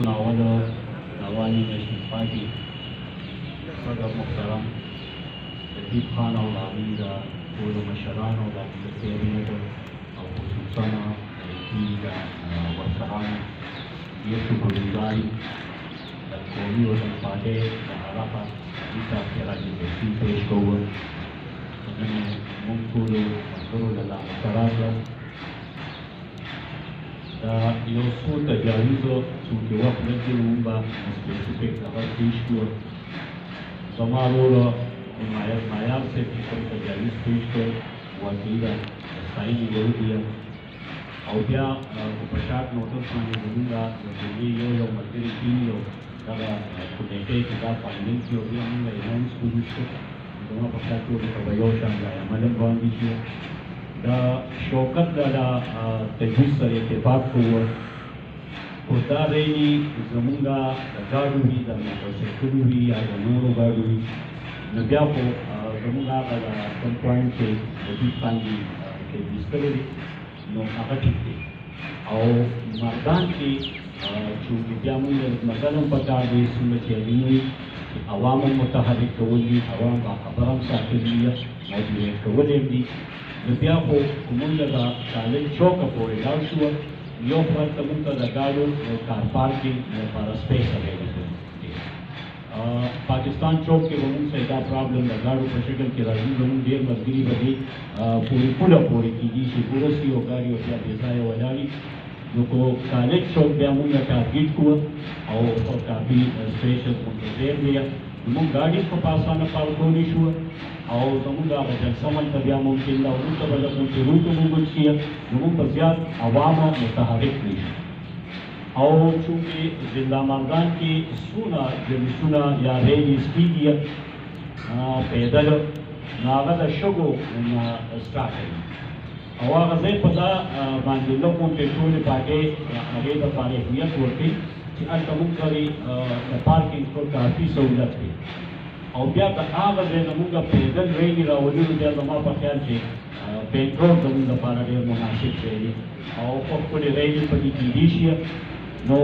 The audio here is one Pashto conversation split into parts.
ناول عوالي نشنل پارٹی صدر محترم لطیف خان او هغوی د ټولو مشرانو د کابینټ او خصوصا دوی د ورکرانو ډېر شکرګزاري د قومي وطن پارټۍ د طرفه دوی ته خراجالتحسین پیش کوو. نن موږ ټولو ملګرو له لامقرار کړه دا یو څو تجاویزو چونکې وخت لږ دی موږ به سپیسیفیک هغه پیش کړو. زما ورور حمایت معیار صاحب چې کوم تجاویز پیش کړ واقعي ده د ستاینې وړ دي او بیا په شارټ نوټس باندې زموږ د ټولګي یو ملګري کېني او دغه کمیټې چې دا فایلنګ کړي او بیا موږ اناونس کوو چې زما په خیال ټولو ته به یو شان دا عمل باندې شي. دا شوکت د تجویز سره اتفاق کوو خو دا رایې زموږ د ګاډو وي د موټرسایکلو وي یا د نورو ګاډو وي نو بیا خو زموږ هغه د کوم پوینټ چې د دوی باندې ایستلی دی نو هغه ټیک دی او مردان کې چونکې بیا موږ مزل هم پکار دی څومره چې اړین وي چې عوام هم متحرک کول دي عوام باخبر هم ساتلي دي موټیویټ کول هم دي نو بیا خو موږ د کالج چوکه پورې لاړ شو یو خوا ته موږ ته د ګاډو کار پارکینګ لپاره سپیس اویلیبل دی. پاکستان چوک کې به موږ سره دا پرابلم د ګاډو په شکل کې راځي زموږ ډېر ملګري به دې پورې پوله پورې کېږي چې ورسي او ګاډي ورته بې ځایه ولاړي نو کو کالج چوک بیا موږ ټارګېټ کړو او کافي سپیشل منتظر دی موږ ګاډي په اسانه پارکولی شو او زموږ هغه جلسه هلته بیا ممکن ده وروسته به لږ ممکن روټ وموږ شي نو موږ په زیات عوامو متحرک کړي شو او چونکې زنده مردان کې څونه جلسونه یا ریلیز کېږي پیدل نو هغه د شګو نه سټارټ کوي او هغه ځای په دا باندې لږ ممکن ټولې پارټۍ هغې دپاره اهمیت ورکوي چې هلته موږ سره د پارکینګ کافي سهولت دی او بیا د هغه ځای نه موږ پیدل ریلي راوللو بیا زما په خیال چې بینک روډ زموږ لپاره ډېر مناسب ځای دی او ښکلې ریلې پکې کېدی شي نو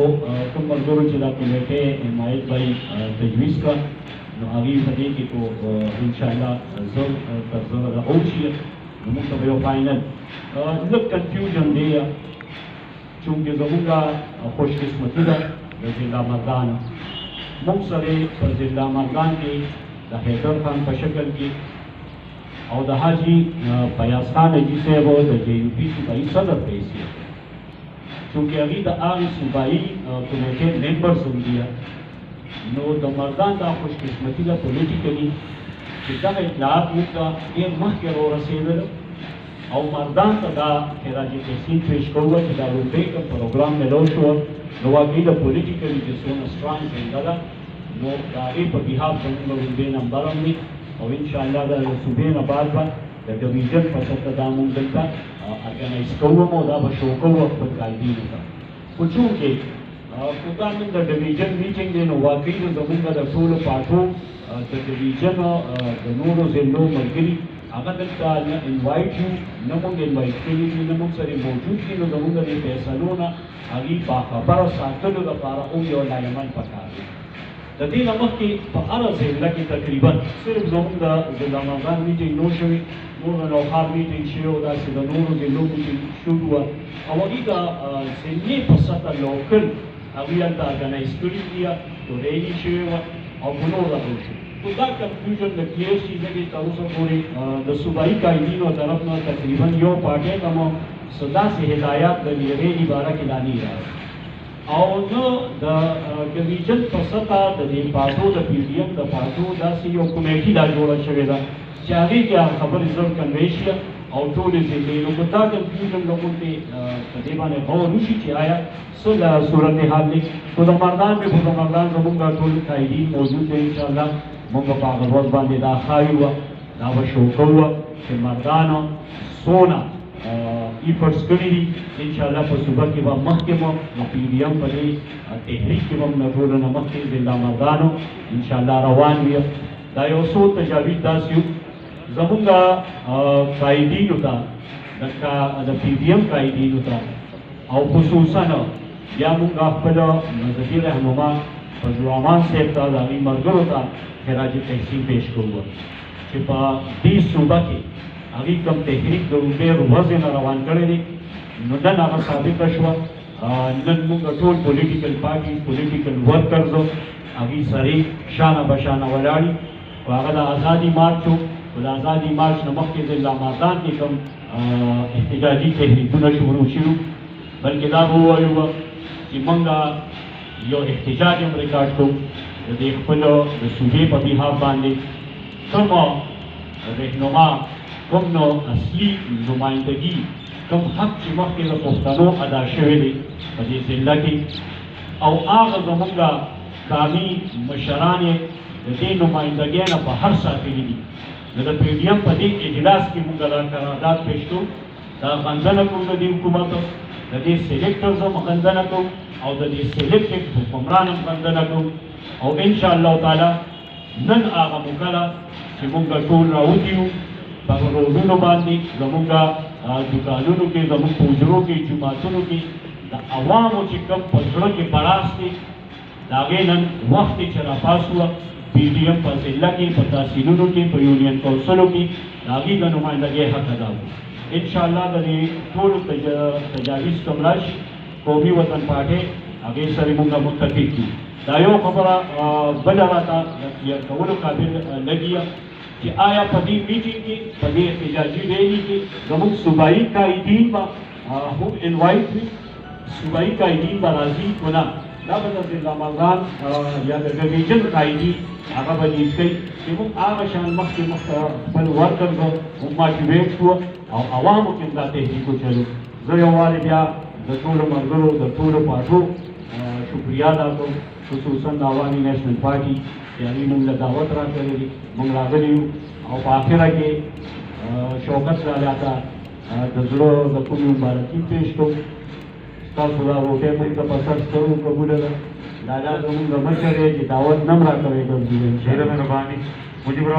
کوم ملګرو چې دا کمیټې حمایت به یې تجویز کړه نو هغوی په دې کې خو انشاءالله زر تر زره راوشي نو موږ ته به یو فاینل لږ کنفیوژن دی چونکې زموږ خوش قسمتي ده د زنده مردان موږ سره په زنده مردان کې د حیدر خان په شکل کې او د حاجي فیاض خان حاجي صاحب او د جے یو پي صوبایي صدر په حیثیت چونکې هغوی د هغې صوبایي کمیټې ممبرز هم دي نو د مردان دا خوش قسمتي ده پولیټیکلي چې دغه اطلاعات موږ ته ډېر مخکې راورسېدل او مردان ته دا خراج تحسین پیش کوو چې دا روپۍ کوم پروګرام میلاو شو نو واقعي د پولیټیکلي چې څومره سټرانګ زنده ده نو د هغې په بحاف زموږ روپۍ نمبر هم دی او انشاءالله د صوبې نه بعد به د ډویژن په سطحه دا موږ دلته ارګنایز کوو او دا به شو کوو خپل قایدینو ته خو چونکې خو دا نن د ډویژن میټینګ دی نو واقعي زموږ د ټولو پارټو د ډویژن د نورو ضلعو ملګري هغه دلته نه انوایټ یو نه موږ انوایټ کړي دي نه موږ سره موجود دي نو زموږ د فیصلو نه هغوی باخبره ساتلو لپاره هم یو لایمن پکار دی. د دې نه مخکې په هره ضلع کې تقریبا صرف زموږ د ضلع مردان میټینګ نو شوي نور د نوښار میټینګ شوی او داسې د نورو ضلعو میټینګ شوي وه او هغوی د ضلعې په سطحه لوکل هغوی هلته ارګنایز کړي دي نو ریلي شوې وه او په نور راغلی شو خو دا کنفیوژن د کیس چې ځکه تر اوسه پورې د صوبایي قایدینو طرف نه تقریبا یو پارټۍ ته مو څه داسې هدایات د هغې باره کې لا نه راغلی او نه د ډویژن په سطحه د دې پارټو د پي ډي ایم د پارټو داسې یو کمیټي دا جوړه شوې ده چې هغې کې خبرې زر کنوی شي او ټولې ضلعې نو که دا کنفیوژن زموږ ته په دې باندې غور وشي چې آیا څه صورتحال دی خو د مردان مې خو د مردان زموږ ټول قایدین موجود دی انشاءالله موږ په هغه ورځ باندې دا ښایي وه دا به شو کوو چې مردانو څونه ایفرټس کړي دي انشاءالله په صوبه کې به مخکې مو د پي ډي ایم په دې تحریک کې به م له ټولو نه مخکې زنده مردانو انشاءالله روان وي دا یو څو تجاویز داسې وو زمونږ قایدینو ته د پي ډي ایم قایدینو ته او خصوصا بیا موږ خپل مذهبي رهنما فضل الرحمن صاحب ته د هغوی ملګرو ته خراج تحسین پیش کوو چې په دې صوبه کې هغوی کوم تحریک د رومبې ورځې نه روان کړی دی نو نن هغه ثابته شوه نن موږ ټول پولیټیکل پارټي پولیټیکل ورکرز هغوی سره شانه بشانه ولاړي خو هغه د ازادي مارچ و د ازادي مارچ نه مخکې د لامازان کې کوم احتجاجي تحریکونه شروع شوي بلکې دا به ووایو چې موږ یو احتجاج هم ریکارډ کړو د دې خپل د صوبې په بحاف باندې کوم رهنما کوم نو اصلي نمایندګي کوم حق چې مخکې د پښتنو ادا شوی دی په دې ضلع کې او هغه زموږ قامي مشران یې د دې نمایندګۍ نه بهر ساتلي دي نو د پی ډي ایم په دې اجلاس کې موږ دا قرارداد پیش کړو دا غندنه کوو د دې حکومت د دې سلیکټرز هم غندنه کوو او د دې سلیکټډ حکمران هم غندنه کوو او انشاءالله تعالی نن هغه موکله چې موږ ټول راوتي یو په روزونو باندې زموږ دوکانونو کې زموږ په حجرو کې جوماتونو کې د عوامو چې کوم په زړه کې بړاس دی د هغې نن وخت دی چې راپاسوه پی ډي ایم په ضلع کې په تحصیلونو کې په یونین کونسلو کې د هغې د نمایندګۍ حق ادا وکړو انشاءالله د دې ټولو تجاویز کوم راشي قومي وطن پارټۍ هغې سره موږ متفق یو دا یو خبره بله راته یاد کولو قابل لګي چې آیا په دې میټینګ کې په دې احتجاجي ریلي کې زموږ صوبایي قایدین به هم انوایټ وي صوبایي قایدین به راځي که نه دا به د رمضان یا د ډویژن قایدین هغه به لیډ کوي چې موږ هغه شان مخکې خپل ورکرز هم ماټیویټ کړو او عوامو کې هم دا تحریک وچلو زه یو وارې بیا د ټولو ملګرو د ټولو پارټو شکریا ادا کوم خصوصا د عوامي نیشنل پارټي چې هغوی موږ له دعوت راکړی دی موږ راغلي یو او په آخره کې شوکت لالا ته د زړه د کومې مبارکي پیش کوم ستاسو دا روټۍ موږ ته په سر سترګو قبوله ده لالا زموږ د مشر یې چې دعوت نه م راکوی ګرځي ډېره مهرباني مجيب الرحمن